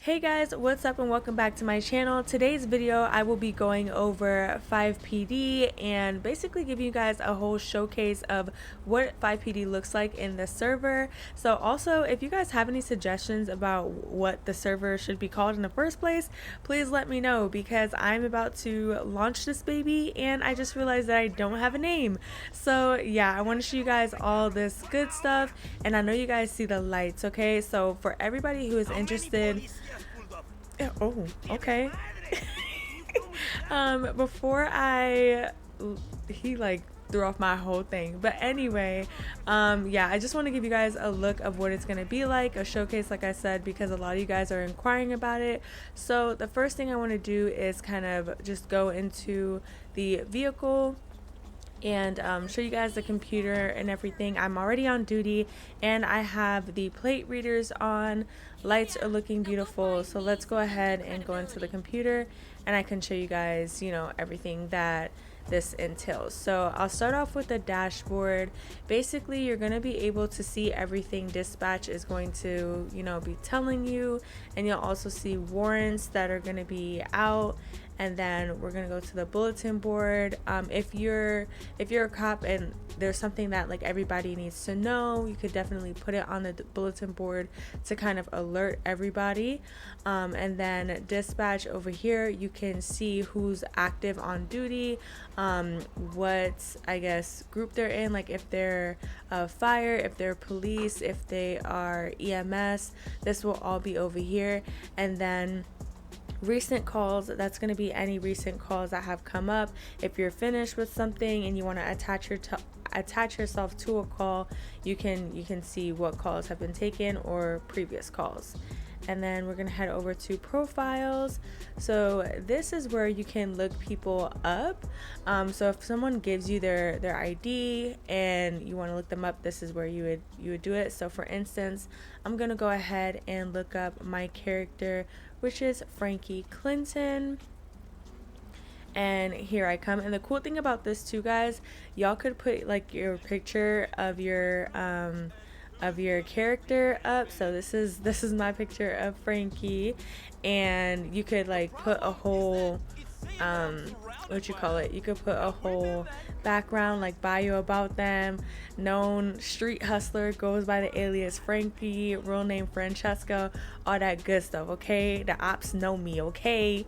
Hey guys, what's up and welcome back to my channel. Today's video I will be going over FivePD and basically give you guys a whole showcase of what FivePD looks like in the server. So also, if you guys have any suggestions about what the server should be called in the first place, please let me know because I'm about to launch this baby and I just realized that I don't have a name. So yeah, I want to show you guys all this good stuff and I know you guys see the lights, okay? So for everybody who is interested, oh, okay. Before he like threw off my whole thing. But anyway, yeah, I just want to give you guys a look of what it's going to be like, a showcase, like I said, because a lot of you guys are inquiring about it. So the first thing I want to do is kind of just go into the vehicle and show you guys the computer and everything. I'm already on duty and I have the plate readers on. Lights are looking beautiful, so let's go ahead and go into the computer and I can show you guys, you know, everything that this entails. So I'll start off with the dashboard. Basically, you're going to be able to see everything dispatch is going to, you know, be telling you, and you'll also see warrants that are going to be out. And then we're gonna go to the bulletin board. If you're a cop and there's something that like everybody needs to know, you could definitely put it on the bulletin board to kind of alert everybody. And then dispatch over here, you can see who's active on duty, what I guess group they're in, like if they're fire, if they're police, if they are EMS. This will all be over here. And then recent calls, that's going to be any recent calls that have come up. If you're finished with something and you want to attach yourself to a call, you can see what calls have been taken or previous calls. And then we're going to head over to profiles. So this is where you can look people up. So if someone gives you their ID and you want to look them up, this is where you would do it. So for instance, I'm going to go ahead and look up my character, which is Frankie Clinton. And here I come. And the cool thing about this too, guys, y'all could put like your picture of your character up. So this is my picture of Frankie, and you could like put a whole you could put a whole background, like bio about them. Known street hustler, goes by the alias Frankie, real name Francesca, all that good stuff, okay? The ops know me, okay?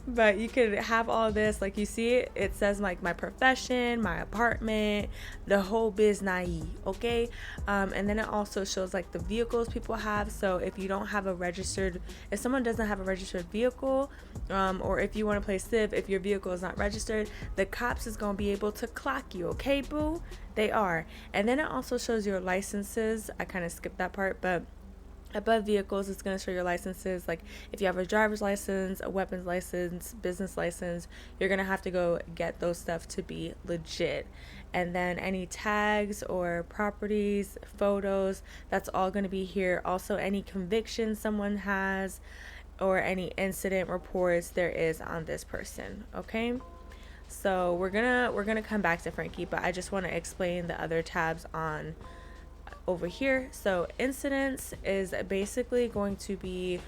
But you could have all this, like you see it says like my profession, my apartment, the whole business, okay? And then it also shows like the vehicles people have. So if you don't have if someone doesn't have a registered vehicle, or if you want to play civ, if your vehicle is not registered, the cops is going to be able to clock you, okay, boo? They are. And then it also shows your licenses. I kind of skipped that part, but above vehicles, it's going to show your licenses. Like if you have a driver's license, a weapons license, business license, you're going to have to go get those stuff to be legit. And then any tags or properties, photos, that's all going to be here. Also any convictions someone has or any incident reports there is on this person, okay? So we're gonna come back to Frankie, but I just want to explain the other tabs on over here. So incidents is basically going to be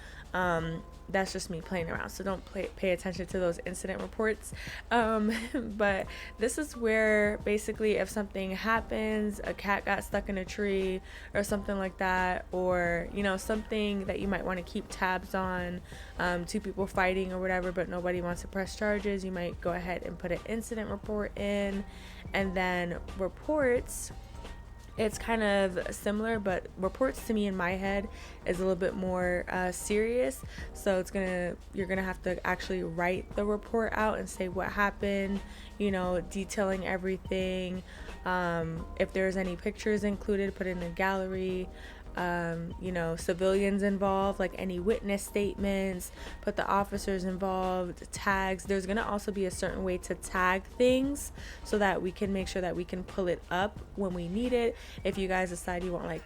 that's just me playing around, so don't pay attention to those incident reports. But this is where basically if something happens, a cat got stuck in a tree or something like that, or you know, something that you might want to keep tabs on, two people fighting or whatever, but nobody wants to press charges, you might go ahead and put an incident report in. And then reports, it's kind of similar, but reports to me in my head is a little bit more serious. So you're gonna have to actually write the report out and say what happened, you know, detailing everything. If there's any pictures included, put it in a gallery. You know, civilians involved, like any witness statements, put the officers involved, tags. There's gonna also be a certain way to tag things so that we can make sure that we can pull it up when we need it. If you guys decide you want like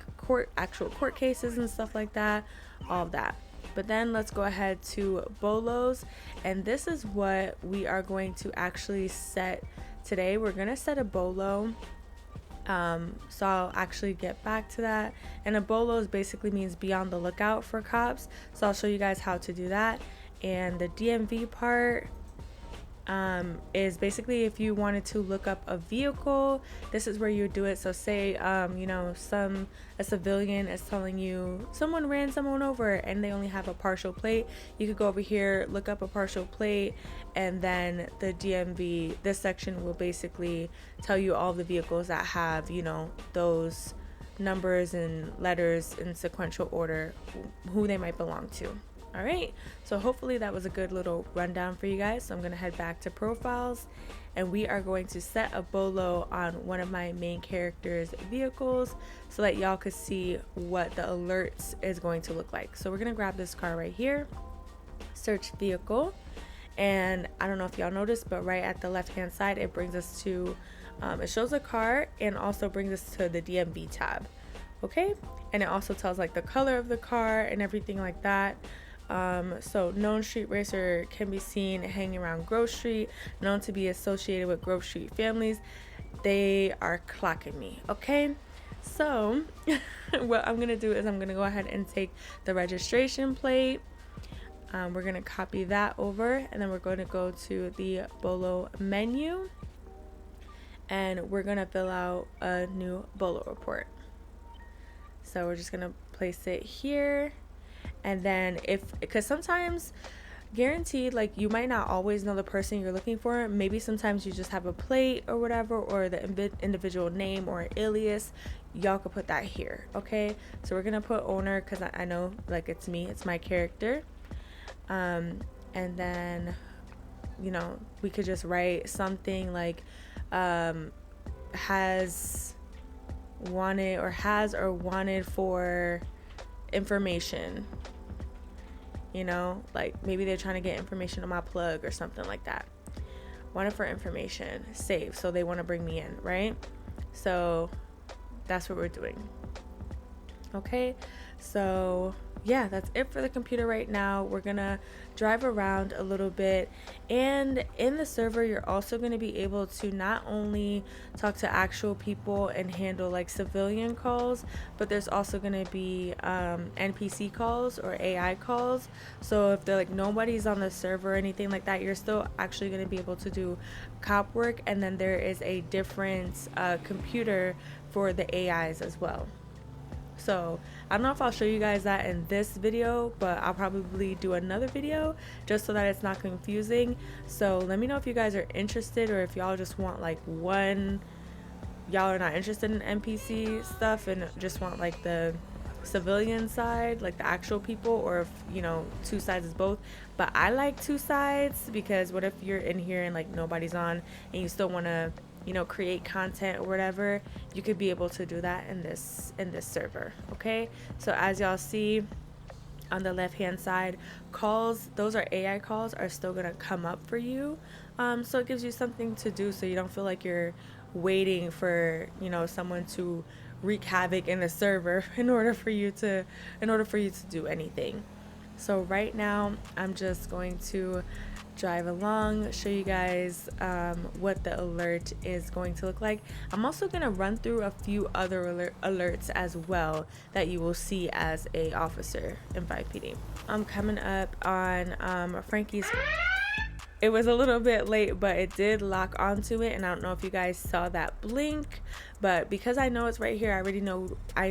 actual court cases and stuff like that, all of that. But then let's go ahead to BOLOs, and this is what we are going to actually set today. We're gonna set a BOLO So I'll actually get back to that. And a BOLO basically means be on the lookout for cops, so I'll show you guys how to do that. And the DMV part is basically if you wanted to look up a vehicle, this is where you would do it. So say you know, a civilian is telling you someone ran someone over and they only have a partial plate, you could go over here, look up a partial plate, and then the DMV, this section will basically tell you all the vehicles that have, you know, those numbers and letters in sequential order, who they might belong to. All right, so hopefully that was a good little rundown for you guys. So I'm gonna head back to profiles, and we are going to set a BOLO on one of my main characters' vehicles so that y'all could see what the alerts is going to look like. So we're gonna grab this car right here, search vehicle, and I don't know if y'all noticed, but right at the left hand side it brings us to it shows a car and also brings us to the DMV tab. Okay, and it also tells like the color of the car and everything like that. So known street racer can be seen hanging around Grove Street, known to be associated with Grove Street families. They are clocking me. Okay, so what I'm gonna do is I'm gonna go ahead and take the registration plate. We're gonna copy that over, and then we're going to go to the BOLO menu, and we're gonna fill out a new BOLO report. So we're just gonna place it here. And then because sometimes, guaranteed, like, you might not always know the person you're looking for. Maybe sometimes you just have a plate or whatever, or the individual name or alias. Y'all could put that here. Okay, so we're gonna put owner because I know, like, it's me, it's my character. And then, you know, we could just write something like has or wanted for information. You know, like maybe they're trying to get information on my plug or something like that. Wanted for information, save, so they want to bring me in, right? So that's what we're doing. Okay, so yeah, that's it for the computer right now. We're gonna drive around a little bit, and in the server you're also going to be able to not only talk to actual people and handle like civilian calls, but there's also going to be NPC calls or AI calls. So if they're like nobody's on the server or anything like that, you're still actually going to be able to do cop work, and then there is a different computer for the AIs as well. So I don't know if I'll show you guys that in this video, but I'll probably do another video just so that it's not confusing. So let me know if you guys are interested, or if y'all just want like y'all are not interested in NPC stuff and just want like the civilian side, like the actual people, or if, you know, two sides is both. But I like two sides, because what if you're in here and like nobody's on and you still want to, you know, create content or whatever, you could be able to do that in this server. Okay, so as y'all see on the left hand side, calls, those are AI calls, are still gonna come up for you. So it gives you something to do, so you don't feel like you're waiting for, you know, someone to wreak havoc in the server in order for you to do anything. So right now I'm just going to drive along, show you guys what the alert is going to look like. I'm also going to run through a few other alerts as well that you will see as a officer in FivePD. I'm coming up on Frankie's. It was a little bit late, but it did lock onto it, and I don't know if you guys saw that blink, but because I know it's right here, I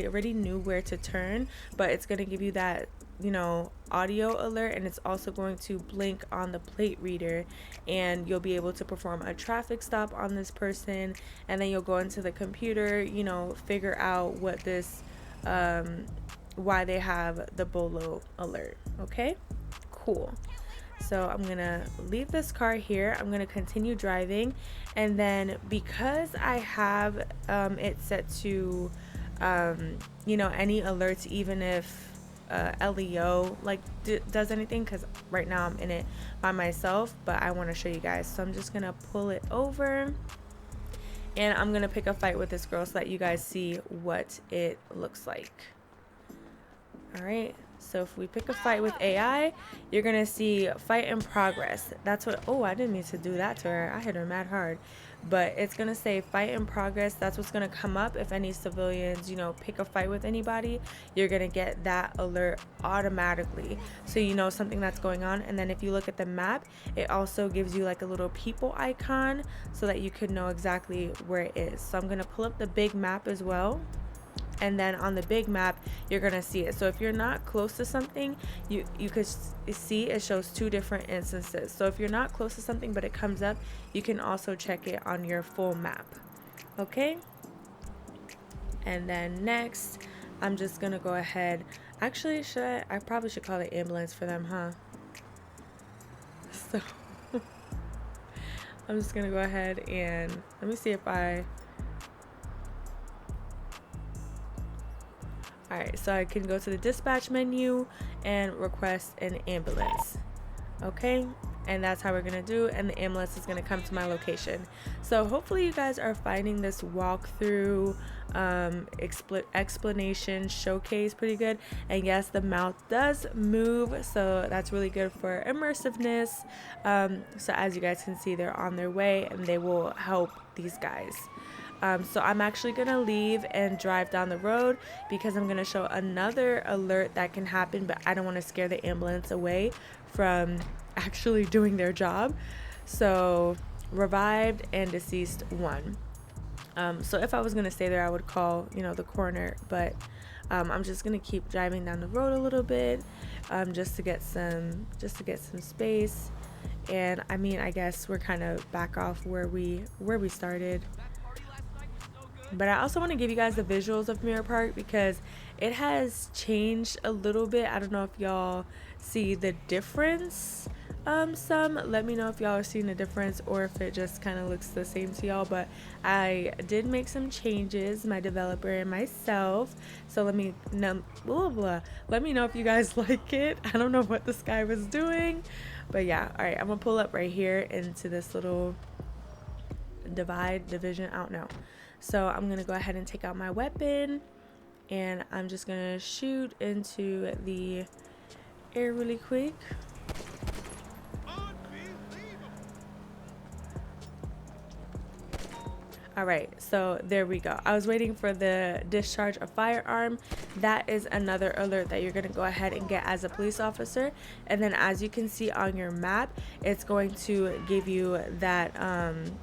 already knew where to turn. But it's going to give you that, you know, audio alert, and it's also going to blink on the plate reader, and you'll be able to perform a traffic stop on this person, and then you'll go into the computer, you know, figure out what this why they have the BOLO alert. Okay, cool. So I'm gonna leave this car here, I'm gonna continue driving, and then because I have it set to you know, any alerts, even if LEO like does anything, because right now I'm in it by myself, but I want to show you guys. So I'm just gonna pull it over, and I'm gonna pick a fight with this girl so that you guys see what it looks like. All right, So if we pick a fight with AI, you're gonna see fight in progress. That's what, oh, I didn't mean to do that to her. I hit her mad hard. But it's gonna say fight in progress. That's what's gonna come up if any civilians, you know, pick a fight with anybody. You're gonna get that alert automatically, so you know something that's going on. And then if you look at the map, it also gives you like a little people icon so that you could know exactly where it is. So I'm gonna pull up the big map as well, and then on the big map you're gonna see it. So if you're not close to something, you could see it shows two different instances. So if you're not close to something but it comes up, you can also check it on your full map. Okay, and then next I'm just gonna go ahead, actually I probably should call the ambulance for them, huh? So I'm just gonna go ahead and let me see if alright, so I can go to the dispatch menu and request an ambulance. Okay, and that's how we're gonna do, and the ambulance is gonna come to my location. So hopefully you guys are finding this walkthrough explanation showcase pretty good. And yes, the mouth does move, so that's really good for immersiveness. So as you guys can see, they're on their way and they will help these guys. So I'm actually gonna leave and drive down the road because I'm gonna show another alert that can happen, but I don't want to scare the ambulance away from actually doing their job. So revived and deceased 1. So if I was gonna stay there, I would call, you know, the coroner, but I'm just gonna keep driving down the road a little bit, just to get some space. And I mean, I guess we're kind of back off where we started. But I also want to give you guys the visuals of Mirror Park because it has changed a little bit. I don't know if y'all see the difference. Some let me know if y'all are seeing the difference or if it just kind of looks the same to y'all. But I did make some changes, my developer and myself. So let me know, let me know if you guys like it. I don't know what this guy was doing, but yeah. All right, I'm gonna pull up right here into this little division. I don't know. So I'm gonna go ahead and take out my weapon and I'm just gonna shoot into the air really quick. Alright, so there we go. I was waiting for the discharge of firearm. That is another alert that you're going to go ahead and get as a police officer. And then as you can see on your map, it's going to give you that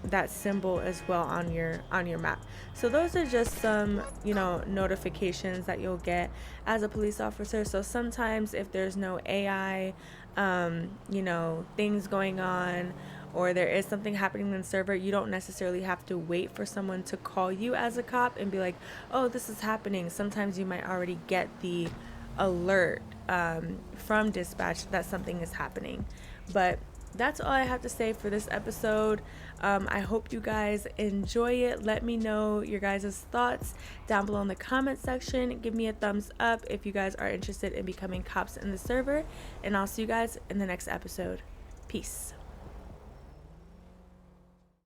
that symbol as well on your map. So those are just some, you know, notifications that you'll get as a police officer. So sometimes if there's no AI, you know, things going on, or there is something happening in the server, you don't necessarily have to wait for someone to call you as a cop and be like, oh, this is happening. Sometimes you might already get the alert from dispatch that something is happening. But that's all I have to say for this episode. I hope you guys enjoy it. Let me know your guys' thoughts down below in the comment section. Give me a thumbs up if you guys are interested in becoming cops in the server. And I'll see you guys in the next episode. Peace.